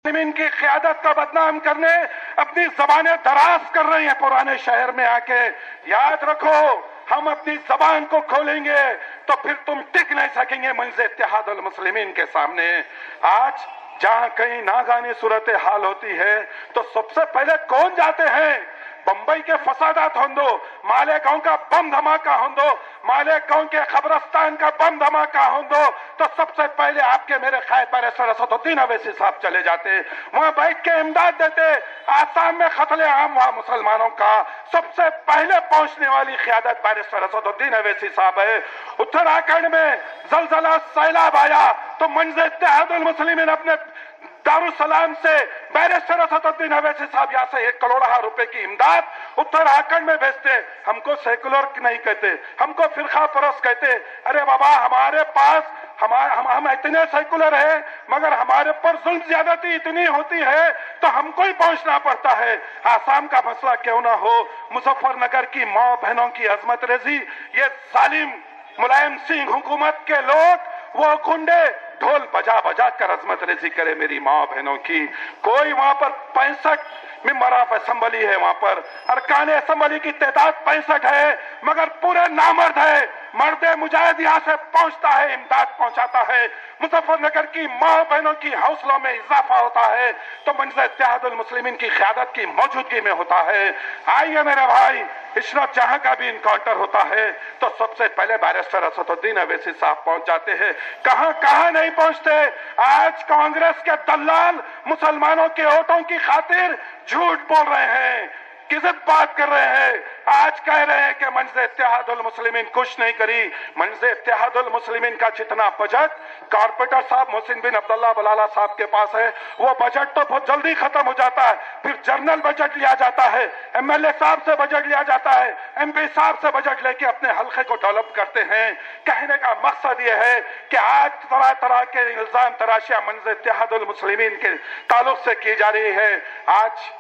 زمین کی قیادت کو بدنام کرنے اپنی زبانیں دراز کر رہی ہیں پرانے شہر میں آ کے. یاد رکھو ہم اپنی زبان کو کھولیں گے تو پھر تم ٹک نہیں سکیں گے منزل اتحاد المسلمین کے سامنے. آج جہاں کہیں ناگانی صورتحال ہوتی ہے تو سب سے پہلے کون جاتے ہیں؟ بمبئی کے فسادات ہوں دو، مالیگاؤں کا بم دھماکہ ہوں دو، مالیگاؤں کے قبرستان کا بم دھماکہ ہوں دو، تو سب سے پہلے آپ کے میرے قائد بیرسٹر اسد الدین اویسی صاحب چلے جاتے، وہاں بیٹھ کے امداد دیتے. آسام میں قتل عام ہوا مسلمانوں کا، سب سے پہلے پہنچنے والی قیادت بیرسٹر اسد الدین اویسی صاحب ہے. اتراکھنڈ میں زلزلہ سیلاب آیا تو منزل اتحاد المسلمین اپنے دارالسلام سے بیرسٹر اسد الدین اویسی صاحب یہاں سے 1 کروڑ روپے کی امداد اتراکھنڈ میں بھیجتے. ہم کو سیکولر نہیں کہتے، ہم کو فرقہ پرست کہتے. ارے بابا ہمارے پاس ہم اتنے سیکولر ہیں مگر ہمارے پر ظلم زیادتی اتنی ہوتی ہے تو ہم کو ہی پہنچنا پڑتا ہے. آسام کا مسئلہ کیوں نہ ہو، مظفر نگر کی ماں بہنوں کی عظمت ریزی، یہ ظالم ملائم سنگھ حکومت کے لوگ وہ گنڈے ڈھول بجا بجا کر عظمت ریزی کرے میری ماں بہنوں کی. کوئی وہاں پر 65 ممبر آف اسمبلی ہے، وہاں پر ارکان اسمبلی کی تعداد 65 ہے مگر پورے نامرد ہے. مرد مجاہد یہاں سے پہنچتا ہے، امداد پہنچاتا ہے، مظفر نگر کی ماں بہنوں کی حوصلوں میں اضافہ ہوتا ہے تو منزل اتحاد المسلمین کی قیادت کی موجودگی میں ہوتا ہے. آئیے میرے بھائی، اشرف جہاں کا بھی انکاؤنٹر ہوتا ہے تو سب سے پہلے بیرسٹر اسد الدین اویسی صاحب پہنچ جاتے ہیں. کہاں نہیں پہنچتے. آج کانگریس کے دلال مسلمانوں کے ووٹوں کی خاطر جھوٹ بول رہے ہیں، کذب بات کر رہے ہیں. آج کہہ رہے ہیں کہ منزل اتحاد المسلمین کچھ نہیں کری. منزل اتحاد المسلمین کا جتنا بجٹ کارپوریٹر صاحب محسن بن عبداللہ بلالہ صاحب کے پاس ہے، وہ بجٹ تو بہت جلدی ختم ہو جاتا ہے. پھر جنرل بجٹ لیا جاتا ہے، ایم ایل اے صاحب سے بجٹ لیا جاتا ہے، ایم پی صاحب سے بجٹ لے کے اپنے حلقے کو ڈیولپ کرتے ہیں. کہنے کا مقصد یہ ہے کہ آج طرح طرح کے الزام تراشیاں منزل اتحاد المسلمین کے تعلق سے کی جا رہی ہے. آج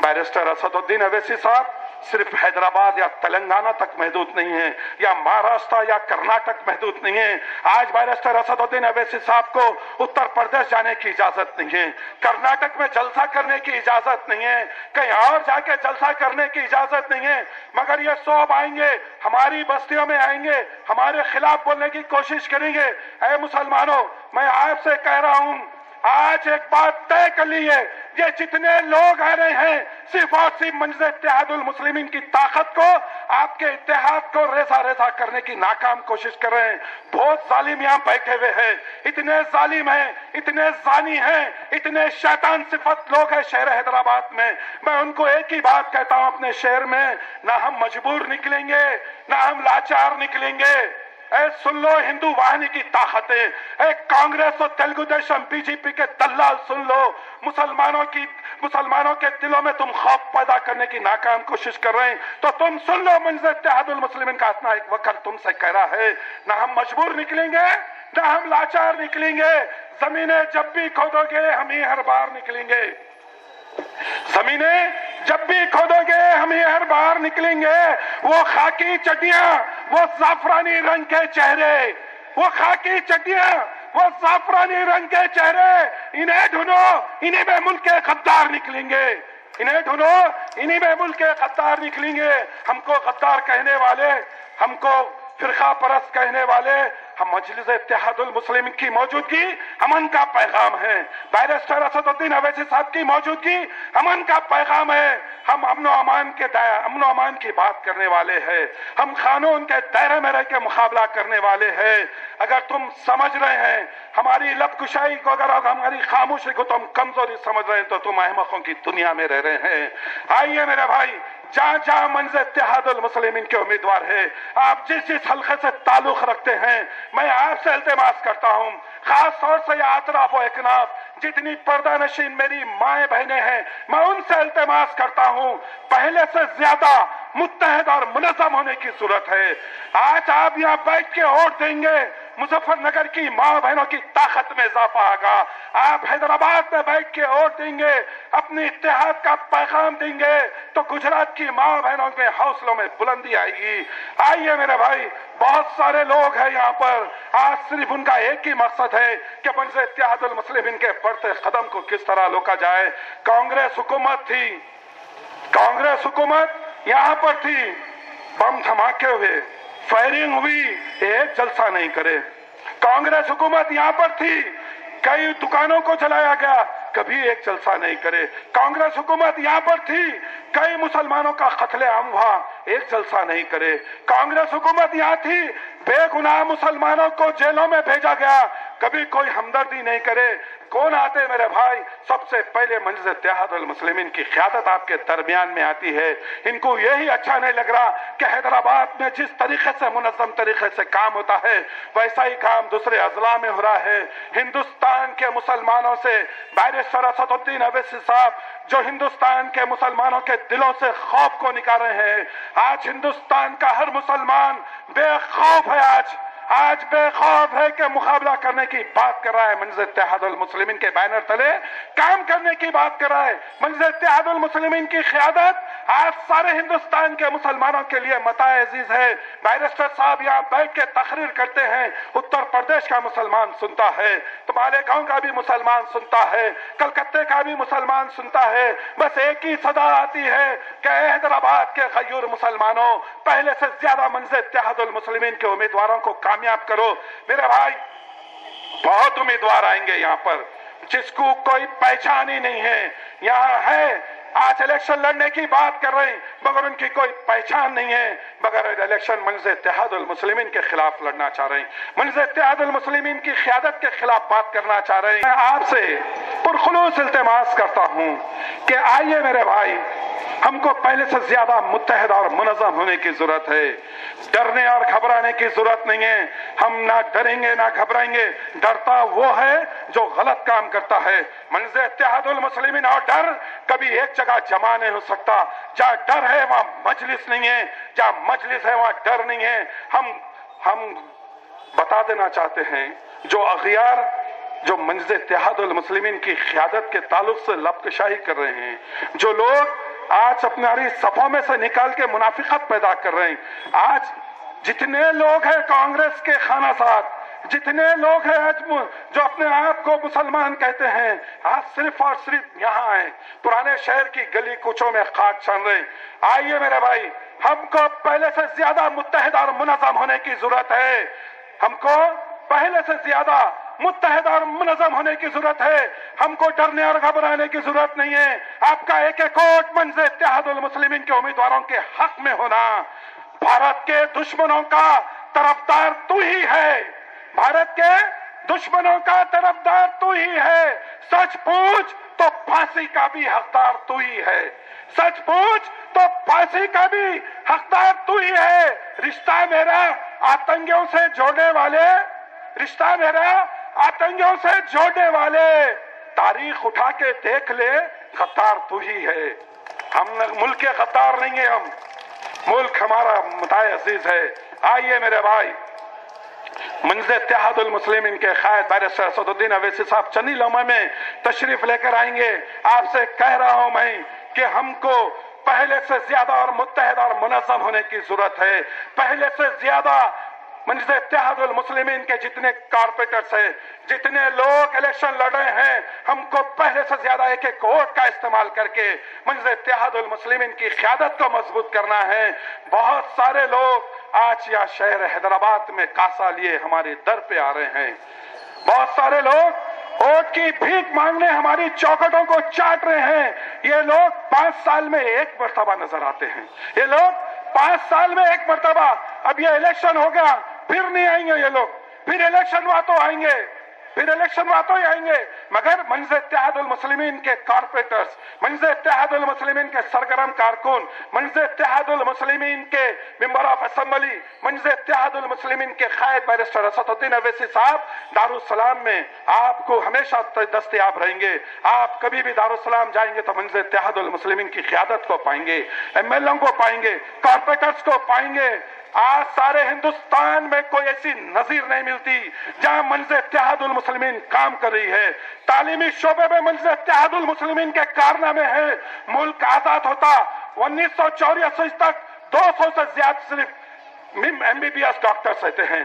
بیرسٹر اسد الدین اویسی صاحب صرف حیدرآباد یا تلنگانہ تک محدود نہیں ہیں یا مہاراشٹر یا کرناٹک محدود نہیں ہیں. آج بیرسٹر اسد الدین اویسی صاحب کو اتر پردیش جانے کی اجازت نہیں ہے، کرناٹک میں جلسہ کرنے کی اجازت نہیں ہے، کہیں اور جا کے جلسہ کرنے کی اجازت نہیں ہے. مگر یہ سب آئیں گے، ہماری بستیوں میں آئیں گے، ہمارے خلاف بولنے کی کوشش کریں گے. اے مسلمانوں، میں آپ سے کہہ رہا ہوں، آج ایک بات طے کر لیجیے، یہ جتنے لوگ آ رہے ہیں صرف اور صرف منزل اتحاد المسلمین کی طاقت کو، آپ کے اتحاد کو ریزہ ریزہ کرنے کی ناکام کوشش کر رہے ہیں. بہت ظالم یہاں بیٹھے ہوئے ہیں، اتنے ظالم ہیں، اتنے زانی ہیں، اتنے شیطان صفت لوگ ہیں شہر حیدرآباد میں. میں ان کو ایک ہی بات کہتا ہوں، اپنے شہر میں نہ ہم مجبور نکلیں گے نہ ہم لاچار نکلیں گے. اے سن لو ہندو واہنی کی طاقتیں، اے کانگریس اور تیلگو دیشم بی جے پی کے دلال سن لو، مسلمانوں کے دلوں میں تم خوف پیدا کرنے کی ناکام کوشش کر رہے ہیں تو تم سن لو، منزل اتحاد المسلمین کا اپنا ایک وکیل تم سے کہہ رہا ہے، نہ ہم مجبور نکلیں گے نہ ہم لاچار نکلیں گے. زمینیں جب بھی کھودو گے ہم ہی ہر بار نکلیں گے، زمینیں جب بھی کھودو گے ہم ہی ہر بار نکلیں گے. وہ خاکی چٹیاں، وہ زعفرانی رنگ کے چہرے، وہ خاکی چٹیاں، وہ زعفرانی رنگ کے چہرے، انہیں ڈھونڈو، انہیں بے ملک کے غدار نکلیں گے. انہیں ڈھونڈو، انہیں بے ملک کے غدار نکلیں گے. ہم کو غدار کہنے والے، ہم کو فرقہ پرست کہنے والے، ہم مجلس اتحاد المسلمین کی موجودگی امن کا پیغام ہے. بیرسٹر اسد الدین اویسی صاحب کی موجودگی امن کا پیغام ہے. ہم امن و امان کی بات کرنے والے ہیں، ہم قانون کے دائرے میں رہ کے مقابلہ کرنے والے ہیں. اگر تم سمجھ رہے ہیں ہماری لب کشائی کو، اگر ہماری خاموشی کو تم کمزوری سمجھ رہے ہیں تو تم احمقوں کی دنیا میں رہ رہے ہیں. آئیے میرے بھائی، جہاں جہاں منزل اتحاد المسلمین کے امیدوار ہے، آپ جس حلقے سے تعلق رکھتے ہیں، میں آپ سے التماس کرتا ہوں، خاص طور سے یہ اطراف و اکناف جتنی پردہ نشین میری مائیں بہنیں ہیں، میں ان سے التماس کرتا ہوں، پہلے سے زیادہ متحد اور منظم ہونے کی ضرورت ہے. آج آپ یہاں بیٹھ کے ووٹ دیں گے، مظفر نگر کی ماں بہنوں کی طاقت میں اضافہ ہوگا. آپ حیدرآباد میں بیٹھ کے ووٹ دیں گے، اپنی اتحاد کا پیغام دیں گے تو گجرات کی ماں بہنوں کے حوصلوں میں بلندی آئے گی. آئیے میرے بھائی، بہت سارے لوگ ہیں یہاں پر، آج صرف ان کا ایک ہی مقصد ہے کہ منز اتحاد المسلمین کے بڑھتے قدم کو کس طرح روکا جائے۔ کانگریس حکومت تھی، کانگریس حکومت یہاں پر تھی، بم دھماکے ہوئے، فائرنگ ہوئی، ایک جلسہ نہیں کرے۔ کانگریس حکومت یہاں پر تھی، کئی دکانوں کو جلایا گیا، کبھی ایک جلسہ نہیں کرے۔ کانگریس حکومت یہاں پر تھی، کئی مسلمانوں کا قتل عام ہوا، ایک جلسہ نہیں کرے۔ کانگریس حکومت یہاں تھی، بے گناہ مسلمانوں کو جیلوں میں بھیجا گیا، کبھی کوئی ہمدردی نہیں کرے۔ کون آتے میرے بھائی؟ سب سے پہلے منز اتحاد المسلمین کی قیادت آپ کے درمیان میں آتی ہے۔ ان کو یہی اچھا نہیں لگ رہا کہ حیدرآباد میں جس طریقے سے منظم طریقے سے کام ہوتا ہے ویسا ہی کام دوسرے اضلاع میں ہو رہا ہے۔ ہندوستان کے مسلمانوں سے بیرسٹر اسد الدین اویسی صاحب جو ہندوستان کے مسلمانوں کے دلوں سے خوف کو نکال رہے ہیں، آج ہندوستان کا ہر مسلمان بے خوف ہے، آج بے خوف ہے کہ مقابلہ کرنے کی بات کر رہا ہے، منز اتحاد المسلمین کے بینر تلے کام کرنے کی بات کر رہا ہے۔ منز اتحاد المسلمین کی قیادت آج سارے ہندوستان کے مسلمانوں کے لیے متاع عزیز ہے۔ بیرسٹر صاحب یہاں بیٹھ کے تقریر کرتے ہیں، اتر پردیش کا مسلمان سنتا ہے، تمہارے گاؤں کا بھی مسلمان سنتا ہے، کلکتے کا بھی مسلمان سنتا ہے، بس ایک ہی صدا آتی ہے کہ حیدرآباد کے غیور مسلمانوں پہلے سے زیادہ منز اتحاد المسلمین کے امیدواروں کو کامیاب کرو۔ میرے بھائی بہت امیدوار آئیں گے یہاں پر جس کو کوئی پہچان ہی نہیں ہے، یہاں ہے آج الیکشن لڑنے کی بات کر رہے ہیں مگر ان کی کوئی پہچان نہیں ہے، مگر الیکشن منز اتحاد المسلمین کے خلاف لڑنا چاہ رہے ہیں، منز اتحاد المسلمین کی قیادت کے خلاف بات کرنا چاہ رہے ہیں۔ میں آپ سے پرخلوص التماس کرتا ہوں کہ آئیے میرے بھائی، ہم کو پہلے سے زیادہ متحد اور منظم ہونے کی ضرورت ہے۔ ڈرنے اور گھبرانے کی ضرورت نہیں ہے، ہم نہ ڈریں گے نہ گھبرائیں گے۔ ڈرتا وہ ہے جو غلط کام کرتا ہے۔ منز اتحاد المسلمین اور ڈر کبھی ایک جگہ جمع نہیں ہو سکتا۔ جہاں ڈر ہے وہاں مجلس نہیں ہے، جہاں مجلس ہے وہاں ڈر نہیں ہے۔ ہم بتا دینا چاہتے ہیں جو اغیار جو منز اتحاد المسلمین کی قیادت کے تعلق سے لبکشائی کر رہے ہیں، جو لوگ آج اپنی صفوں میں سے نکال کے منافقت پیدا کر رہے ہیں، آج جتنے لوگ ہیں کانگریس کے خانہ ساتھ، جتنے لوگ ہیں آج جو اپنے آپ کو مسلمان کہتے ہیں، آج صرف اور صرف یہاں ہیں، پرانے شہر کی گلی کوچوں میں خاک چھان رہے ہیں۔ آئیے میرے بھائی، ہم کو پہلے سے زیادہ متحد اور منظم ہونے کی ضرورت ہے۔ ہم کو پہلے سے زیادہ متحد اور منظم ہونے کی ضرورت ہے۔ ہم کو ڈرنے اور گھبرانے کی ضرورت نہیں ہے۔ آپ کا ایک ایک ووٹ منز اتحاد المسلمین کے امیدواروں کے حق میں ہونا۔ بھارت کے دشمنوں کا طرفدار تو ہی ہے، بھارت کے دشمنوں کا طرفدار تو ہی ہے۔ سچ پوچھ تو پھانسی کا بھی حقدار تو ہی ہے، سچ پوچھ تو پھانسی کا بھی حقدار تو ہی ہے۔ رشتہ میرا آتنکیوں سے جوڑنے والے، رشتہ میرا آتنکیوں سے جوڑنے والے، تاریخ اٹھا کے دیکھ لے، غدار تو ہی ہے۔ ہم ملک کے غدار نہیں ہیں، ہم ملک ہمارا متاع عزیز ہے۔ آئیے میرے بھائی، منز اتحاد المسلمین کے قائد بیرسٹر اسد الدین اویسی صاحب چند ہی لمحے میں تشریف لے کر آئیں گے۔ آپ سے کہہ رہا ہوں میں کہ ہم کو پہلے سے زیادہ اور متحد اور منظم ہونے کی ضرورت ہے۔ پہلے سے زیادہ منز اتحاد المسلمین کے جتنے کارپوریٹرز ہیں، جتنے لوگ الیکشن لڑ رہے ہیں، ہم کو پہلے سے زیادہ ایک ایک ووٹ کا استعمال کر کے منز اتحاد المسلمین کی قیادت کو مضبوط کرنا ہے۔ بہت سارے لوگ آج یا شہر حیدرآباد میں کاسا لیے ہمارے در پہ آ رہے ہیں، بہت سارے لوگ ووٹ کی بھیک مانگنے ہماری چوکھٹوں کو چاٹ رہے ہیں۔ یہ لوگ 5 سال میں ایک مرتبہ نظر آتے ہیں، یہ لوگ 5 سال میں ایک مرتبہ، اب یہ الیکشن ہو گیا پھر نہیں آئیں گے یہ لوگ، پھر الیکشن ہوا تو آئیں گے، پھر الیکشن ہوا تو ہی آئیں گے۔ مگر منز اتحاد المسلمین کے کارپوریٹرز، منز اتحاد المسلمین کے سرگرم کارکن، منز اتحاد المسلمین کے ممبر آف اسمبلی، منز اتحاد المسلمین کے قائد بیرسٹر اسد الدین اویسی صاحب دارالسلام میں آپ کو ہمیشہ دستیاب رہیں گے۔ آپ کبھی بھی دارالسلام جائیں گے تو منز اتحاد المسلمین کی قیادت کو پائیں گے، ایم ایل اے کو پائیں گے، کارپوریٹرز کو پائیں گے۔ آج سارے ہندوستان میں کوئی ایسی نظیر نہیں ملتی جہاں منز اتحاد المسلمین کام کر رہی ہے۔ تعلیمی شعبے میں منز اتحاد المسلمین کے کارنامے ہیں۔ ملک آزاد ہوتا 1984 تک 200 سے زیادہ صرف MBBS ڈاکٹرز رہتے ہیں،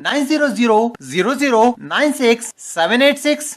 9000096786